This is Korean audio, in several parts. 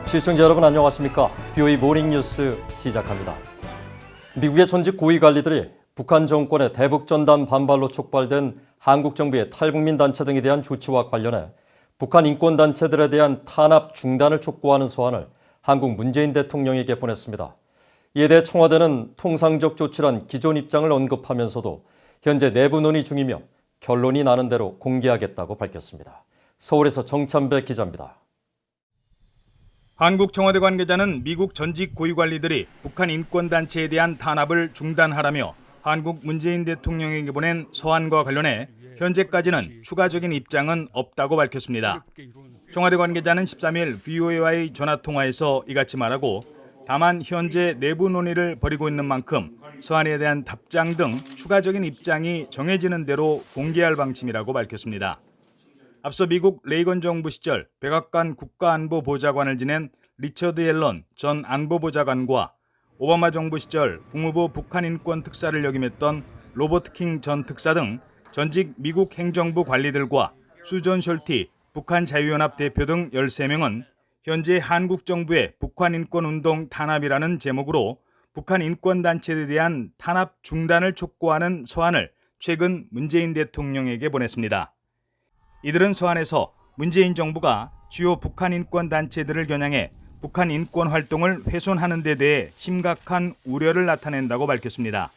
시청자 여러분 안녕하십니까? BOE 모닝뉴스 시작합니다. 미국의 전직 고위 관리들이 북한 정권의 대북전단 반발로 촉발된 한국 정부의 탈북민 단체 등에 대한 조치와 관련해 북한 인권단체들에 대한 탄압 중단을 촉구하는 서한을 한국 문재인 대통령에게 보냈습니다. 이에 대해 청와대는 통상적 조치란 기존 입장을 언급하면서도 현재 내부 논의 중이며 결론이 나는 대로 공개하겠다고 밝혔습니다. 서울에서 정찬배 기자입니다. 한국 청와대 관계자는 미국 전직 고위 관리들이 북한 인권단체에 대한 탄압을 중단하라며 한국 문재인 대통령에게 보낸 서한과 관련해 현재까지는 추가적인 입장은 없다고 밝혔습니다. 청와대 관계자는 13일 VOA와의 전화통화에서 이같이 말하고 다만 현재 내부 논의를 벌이고 있는 만큼 서한에 대한 답장 등 추가적인 입장이 정해지는 대로 공개할 방침이라고 밝혔습니다. 앞서 미국 레이건 정부 시절 백악관 국가안보보좌관을 지낸 리처드 앨런 전 안보보좌관과 오바마 정부 시절 국무부 북한인권 특사를 역임했던 로버트 킹 전 특사 등 전직 미국 행정부 관리들과 수전 숄티 북한 자유연합 대표 등 13명은 현재 한국 정부의 북한인권운동 탄압이라는 제목으로 북한 인권단체에 대한 탄압 중단을 촉구하는 서한을 최근 문재인 대통령에게 보냈습니다. 이들은 서한에서 문재인 정부가 주요 북한 인권 단체들을 겨냥해 북한 인권 활동을 훼손하는 데 대해 심각한 우려를 나타낸다고 밝혔습니다.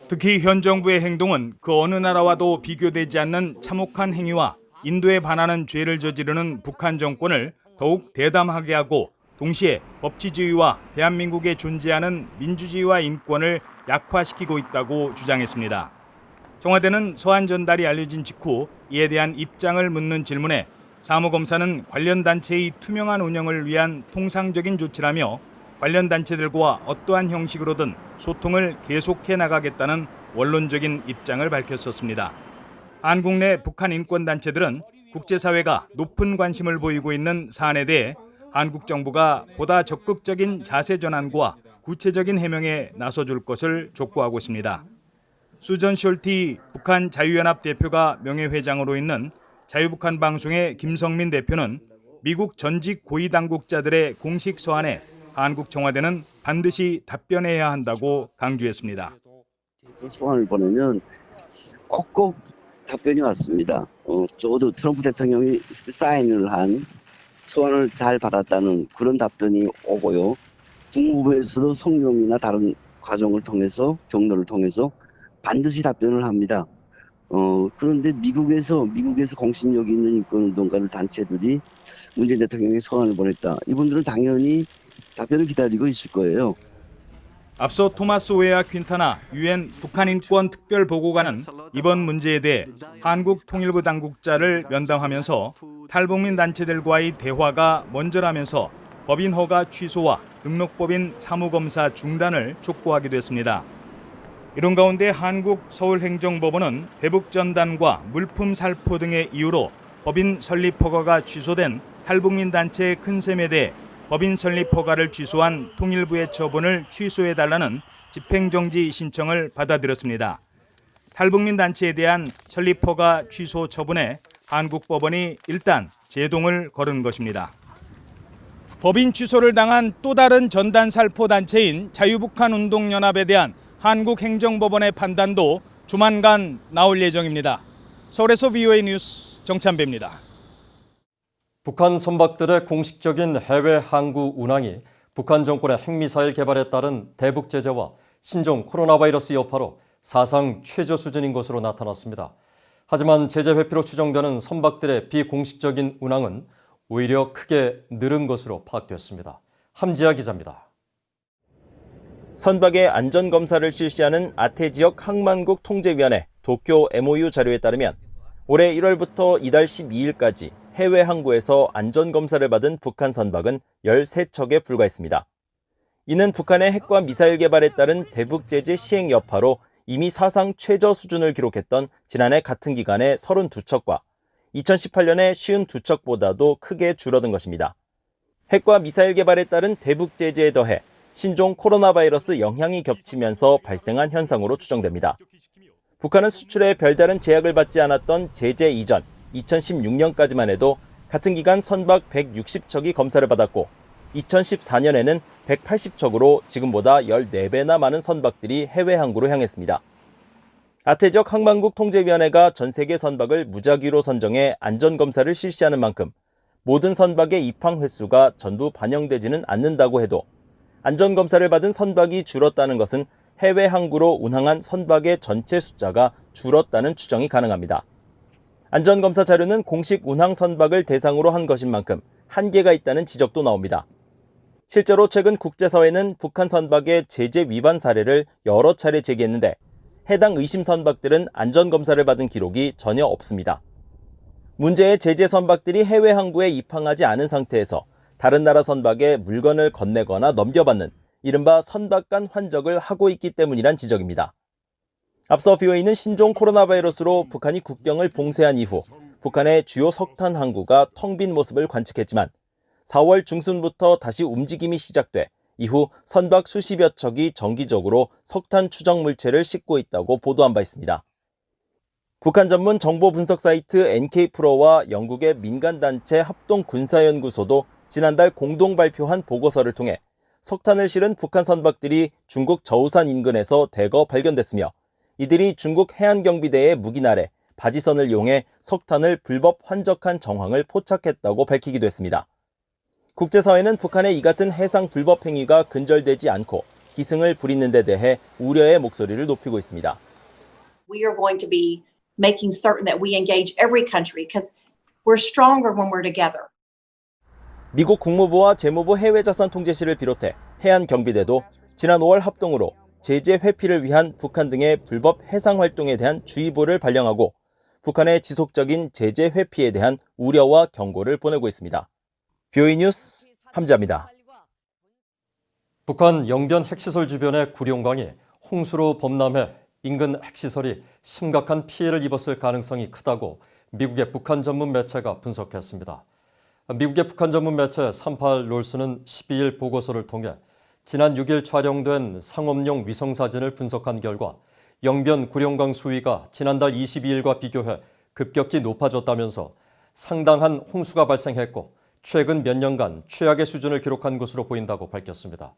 특히 현 정부의 행동은 그 어느 나라와도 비교되지 않는 참혹한 행위와 인도에 반하는 죄를 저지르는 북한 정권을 더욱 대담하게 하고 동시에 법치주의와 대한민국에 존재하는 민주주의와 인권을 약화시키고 있다고 주장했습니다. 청와대는 서한 전달이 알려진 직후 이에 대한 입장을 묻는 질문에 사무검사는 관련 단체의 투명한 운영을 위한 통상적인 조치라며 관련 단체들과 어떠한 형식으로든 소통을 계속해 나가겠다는 원론적인 입장을 밝혔었습니다. 한국 내 북한 인권단체들은 국제사회가 높은 관심을 보이고 있는 사안에 대해 한국 정부가 보다 적극적인 자세 전환과 구체적인 해명에 나서줄 것을 촉구하고 있습니다. 수전 숄티 북한 자유연합 대표가 명예회장으로 있는 자유북한 방송의 김성민 대표는 미국 전직 고위 당국자들의 공식 서한에 한국 청와대는 반드시 답변해야 한다고 강조했습니다. 그 서한을 보내면 꼭꼭 답변이 왔습니다. 적어도 트럼프 대통령이 사인을 한 서한을 잘 받았다는 그런 답변이 오고요. 국무부에서도 성명이나 다른 과정을 통해서 경로를 통해서 반드시 답변을 합니다. 그런데 미국에서 공신력 있는 인권운동가들 단체들이 문재인 대통령에게 서한을 보냈다. 이분들은 당연히 답변을 기다리고 있을 거예요. 앞서 토마스 오에아 퀸타나 유엔 북한인권 특별보고관은 이번 문제에 대해 한국 통일부 당국자를 면담하면서 탈북민 단체들과의 대화가 먼저라면서 법인 허가 취소와 등록법인 사무검사 중단을 촉구하기도 했습니다. 이런 가운데 한국 서울행정법원은 대북전단과 물품 살포 등의 이유로 법인 설립 허가가 취소된 탈북민 단체의 큰셈에 대해 법인 설립 허가를 취소한 통일부의 처분을 취소해달라는 집행정지 신청을 받아들였습니다. 탈북민 단체에 대한 설립 허가 취소 처분에 한국 법원이 일단 제동을 걸은 것입니다. 법인 취소를 당한 또 다른 전단 살포 단체인 자유북한운동연합에 대한 한국 행정법원의 판단도 조만간 나올 예정입니다. 서울에서 VOA 뉴스 정찬배입니다. 북한 선박들의 공식적인 해외 항구 운항이 북한 정권의 핵미사일 개발에 따른 대북 제재와 신종 코로나 바이러스 여파로 사상 최저 수준인 것으로 나타났습니다. 하지만 제재 회피로 추정되는 선박들의 비공식적인 운항은 오히려 크게 늘은 것으로 파악됐습니다. 함지아 기자입니다. 선박의 안전검사를 실시하는 아태지역 항만국 통제위원회 도쿄 MOU 자료에 따르면 올해 1월부터 이달 12일까지 해외 항구에서 안전검사를 받은 북한 선박은 13척에 불과했습니다. 이는 북한의 핵과 미사일 개발에 따른 대북 제재 시행 여파로 이미 사상 최저 수준을 기록했던 지난해 같은 기간의 32척과 2018년의 52척보다도 크게 줄어든 것입니다. 핵과 미사일 개발에 따른 대북 제재에 더해 신종 코로나 바이러스 영향이 겹치면서 발생한 현상으로 추정됩니다. 북한은 수출에 별다른 제약을 받지 않았던 제재 이전 2016년까지만 해도 같은 기간 선박 160척이 검사를 받았고 2014년에는 180척으로 지금보다 14배나 많은 선박들이 해외 항구로 향했습니다. 아태지역 항만국 통제위원회가 전 세계 선박을 무작위로 선정해 안전검사를 실시하는 만큼 모든 선박의 입항 횟수가 전부 반영되지는 않는다고 해도 안전검사를 받은 선박이 줄었다는 것은 해외 항구로 운항한 선박의 전체 숫자가 줄었다는 추정이 가능합니다. 안전검사 자료는 공식 운항 선박을 대상으로 한 것인 만큼 한계가 있다는 지적도 나옵니다. 실제로 최근 국제사회는 북한 선박의 제재 위반 사례를 여러 차례 제기했는데 해당 의심 선박들은 안전검사를 받은 기록이 전혀 없습니다. 문제의 제재 선박들이 해외 항구에 입항하지 않은 상태에서 다른 나라 선박에 물건을 건네거나 넘겨받는 이른바 선박 간 환적을 하고 있기 때문이란 지적입니다. 앞서 BOA는 신종 코로나 바이러스로 북한이 국경을 봉쇄한 이후 북한의 주요 석탄 항구가 텅 빈 모습을 관측했지만 4월 중순부터 다시 움직임이 시작돼 이후 선박 수십여 척이 정기적으로 석탄 추정 물체를 싣고 있다고 보도한 바 있습니다. 북한 전문 정보 분석 사이트 NK프로와 영국의 민간단체 합동군사연구소도 지난달 공동 발표한 보고서를 통해 석탄을 실은 북한 선박들이 중국 저우산 인근에서 대거 발견됐으며 이들이 중국 해안경비대의 무기 아래 바지선을 이용해 석탄을 불법 환적한 정황을 포착했다고 밝히기도 했습니다. 국제사회는 북한의 이 같은 해상 불법 행위가 근절되지 않고 기승을 부리는 데 대해 우려의 목소리를 높이고 있습니다. We are going to be making certain that we engage every country because we're stronger when we're together. 미국 국무부와 재무부 해외자산통제실을 비롯해 해안경비대도 지난 5월 합동으로 제재 회피를 위한 북한 등의 불법 해상 활동에 대한 주의보를 발령하고 북한의 지속적인 제재 회피에 대한 우려와 경고를 보내고 있습니다. BOA 뉴스 함지아입니다. 북한 영변 핵시설 주변의 구룡강이 홍수로 범람해 인근 핵시설이 심각한 피해를 입었을 가능성이 크다고 미국의 북한 전문 매체가 분석했습니다. 미국의 북한 전문 매체 38롤스는 12일 보고서를 통해 지난 6일 촬영된 상업용 위성사진을 분석한 결과 영변 구룡강 수위가 지난달 22일과 비교해 급격히 높아졌다면서 상당한 홍수가 발생했고 최근 몇 년간 최악의 수준을 기록한 것으로 보인다고 밝혔습니다.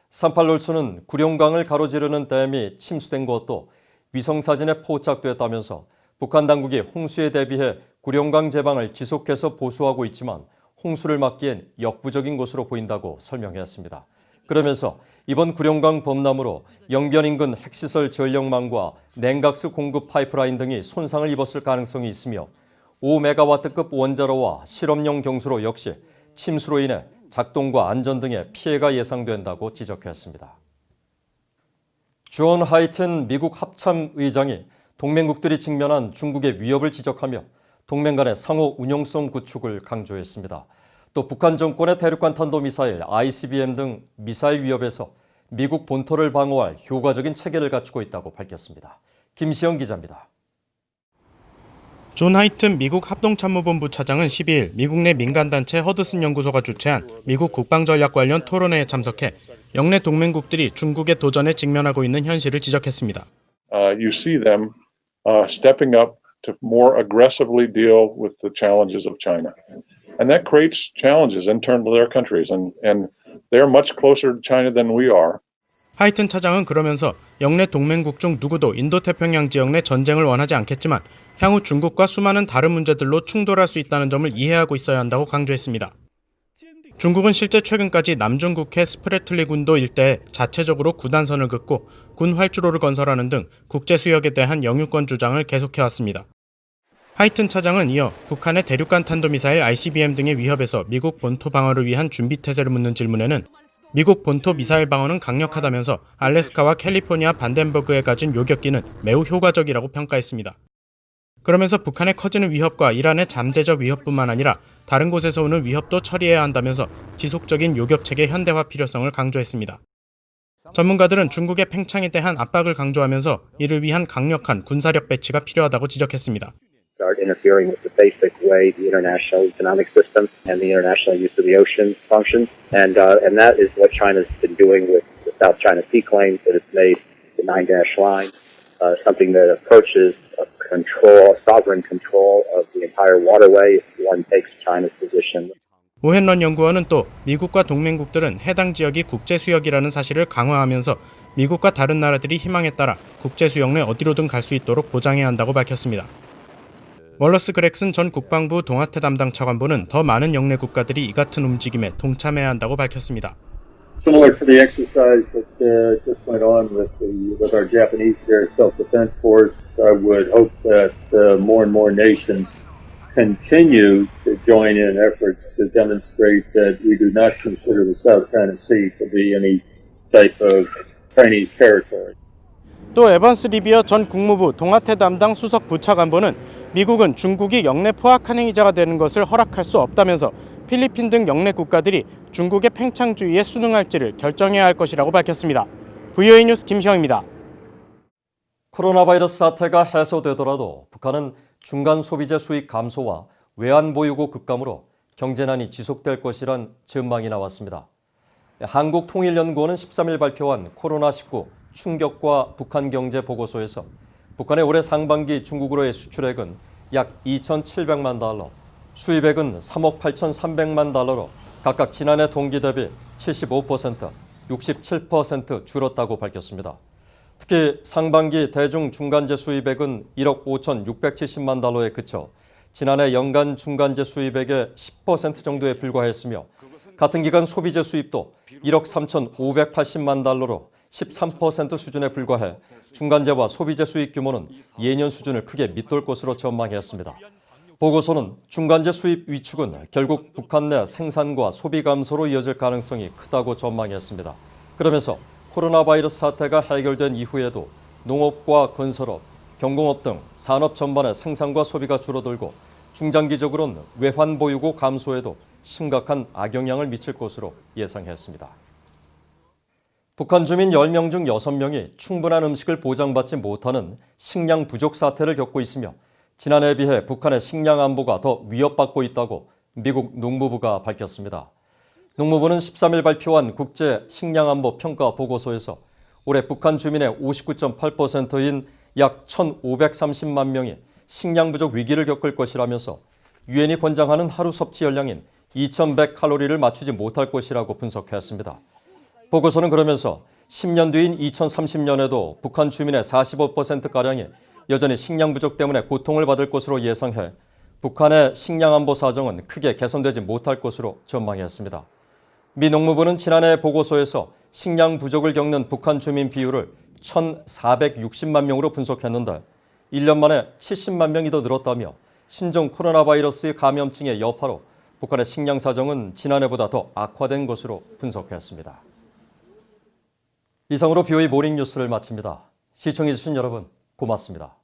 38롤스는 구룡강을 가로지르는 댐이 침수된 것도 위성사진에 포착됐다면서 북한 당국이 홍수에 대비해 구룡강 제방을 지속해서 보수하고 있지만 홍수를 막기엔 역부족인 것으로 보인다고 설명했습니다. 그러면서 이번 구룡강 범람으로 영변 인근 핵시설 전력망과 냉각수 공급 파이프라인 등이 손상을 입었을 가능성이 있으며 5메가와트급 원자로와 실험용 경수로 역시 침수로 인해 작동과 안전 등의 피해가 예상된다고 지적했습니다. 존 하이튼 미국 합참의장이 동맹국들이 직면한 중국의 위협을 지적하며 동맹 간의 상호 운용성 구축을 강조했습니다. 또 북한 정권의 대륙간 탄도미사일 ICBM 등 미사일 위협에서 미국 본토를 방어할 효과적인 체계를 갖추고 있다고 밝혔습니다. 김시영 기자입니다. 존 하이튼 미국 합동참모본부 차장은 12일 미국 내 민간단체 허드슨 연구소가 주최한 미국 국방전략 관련 토론회에 참석해 영내 동맹국들이 중국의 도전에 직면하고 있는 현실을 지적했습니다. You see them stepping up to more aggressively deal with the challenges of China. And that creates challenges internal to their countries. And they're much closer to China than we are. 하이튼 차장은 그러면서 영내 동맹국 중 누구도 인도태평양 지역 내 전쟁을 원하지 않겠지만 향후 중국과 수많은 다른 문제들로 충돌할 수 있다는 점을 이해하고 있어야 한다고 강조했습니다. 중국은 실제 최근까지 남중국해 스프레틀리 군도 일대에 자체적으로 구단선을 긋고 군 활주로를 건설하는 등 국제 수역에 대한 영유권 주장을 계속해왔습니다. 하이튼 차장은 이어 북한의 대륙간 탄도미사일 ICBM 등의 위협에서 미국 본토 방어를 위한 준비 태세를 묻는 질문에는 미국 본토 미사일 방어는 강력하다면서 알래스카와 캘리포니아 반덴버그에 가진 요격기는 매우 효과적이라고 평가했습니다. 그러면서 북한의 커지는 위협과 이란의 잠재적 위협뿐만 아니라 다른 곳에서 오는 위협도 처리해야 한다면서 지속적인 요격체계 현대화 필요성을 강조했습니다. 전문가들은 중국의 팽창에 대한 압박을 강조하면서 이를 위한 강력한 군사력 배치가 필요하다고 지적했습니다. Start interfering with the basic way the international economic system and the international use of the ocean functions, and that is what China's been doing with the South China Sea claims that it's made the 9-dash line, something that approaches sovereign control of the entire waterway if one takes China's position. 오헨런 연구원은 또 미국과 동맹국들은 해당 지역이 국제수역이라는 사실을 강화하면서 미국과 다른 나라들이 희망에 따라 국제수역 내 어디로든 갈 수 있도록 보장해야 한다고 밝혔습니다. 월러스 그렉슨 전 국방부 동아태 담당 차관보는 더 많은 영내 국가들이 이 같은 움직임에 동참해야 한다고 밝혔습니다. Similar to the exercise that just went on with our Japanese Air Self-Defense Force, I would hope that more and more nations continue to join in efforts to demonstrate that we do not consider the South China Sea to be any type of Chinese territory. 또 에번스 리비어 전 국무부 동아태 담당 수석 부차관보는 미국은 중국이 영내 포악한 행위자가 되는 것을 허락할 수 없다면서 필리핀 등 영내 국가들이 중국의 팽창주의에 순응할지를 결정해야 할 것이라고 밝혔습니다. VOA 뉴스 김시영입니다. 코로나 바이러스 사태가 해소되더라도 북한은 중간 소비재 수익 감소와 외환 보유고 급감으로 경제난이 지속될 것이란 전망이 나왔습니다. 한국통일연구원은 13일 발표한 코로나19 충격과 북한 경제 보고서에서 북한의 올해 상반기 중국으로의 수출액은 약 2,700만 달러, 수입액은 3억 8,300만 달러로 각각 지난해 동기 대비 75%, 67% 줄었다고 밝혔습니다. 특히 상반기 대중 중간재 수입액은 1억 5,670만 달러에 그쳐 지난해 연간 중간재 수입액의 10% 정도에 불과했으며 같은 기간 소비재 수입도 1억 3,580만 달러로 13% 수준에 불과해 중간재와 소비재 수입 규모는 예년 수준을 크게 밑돌 것으로 전망했습니다. 보고서는 중간재 수입 위축은 결국 북한 내 생산과 소비 감소로 이어질 가능성이 크다고 전망했습니다. 그러면서 코로나 바이러스 사태가 해결된 이후에도 농업과 건설업, 경공업 등 산업 전반의 생산과 소비가 줄어들고 중장기적으로는 외환 보유고 감소에도 심각한 악영향을 미칠 것으로 예상했습니다. 북한 주민 10명 중 6명이 충분한 음식을 보장받지 못하는 식량 부족 사태를 겪고 있으며 지난해에 비해 북한의 식량 안보가 더 위협받고 있다고 미국 농무부가 밝혔습니다. 농무부는 13일 발표한 국제 식량 안보 평가 보고서에서 올해 북한 주민의 59.8%인 약 1,530만 명이 식량 부족 위기를 겪을 것이라면서 유엔이 권장하는 하루 섭취 열량인 2,100칼로리를 맞추지 못할 것이라고 분석했습니다. 보고서는 그러면서 10년 뒤인 2030년에도 북한 주민의 45%가량이 여전히 식량 부족 때문에 고통을 받을 것으로 예상해 북한의 식량 안보 사정은 크게 개선되지 못할 것으로 전망했습니다. 미 농무부는 지난해 보고서에서 식량 부족을 겪는 북한 주민 비율을 1,460만 명으로 분석했는데 1년 만에 70만 명이 더 늘었다며 신종 코로나 바이러스의 감염증의 여파로 북한의 식량 사정은 지난해보다 더 악화된 것으로 분석했습니다. 이상으로 BOE 모닝 뉴스를 마칩니다. 시청해주신 여러분 고맙습니다.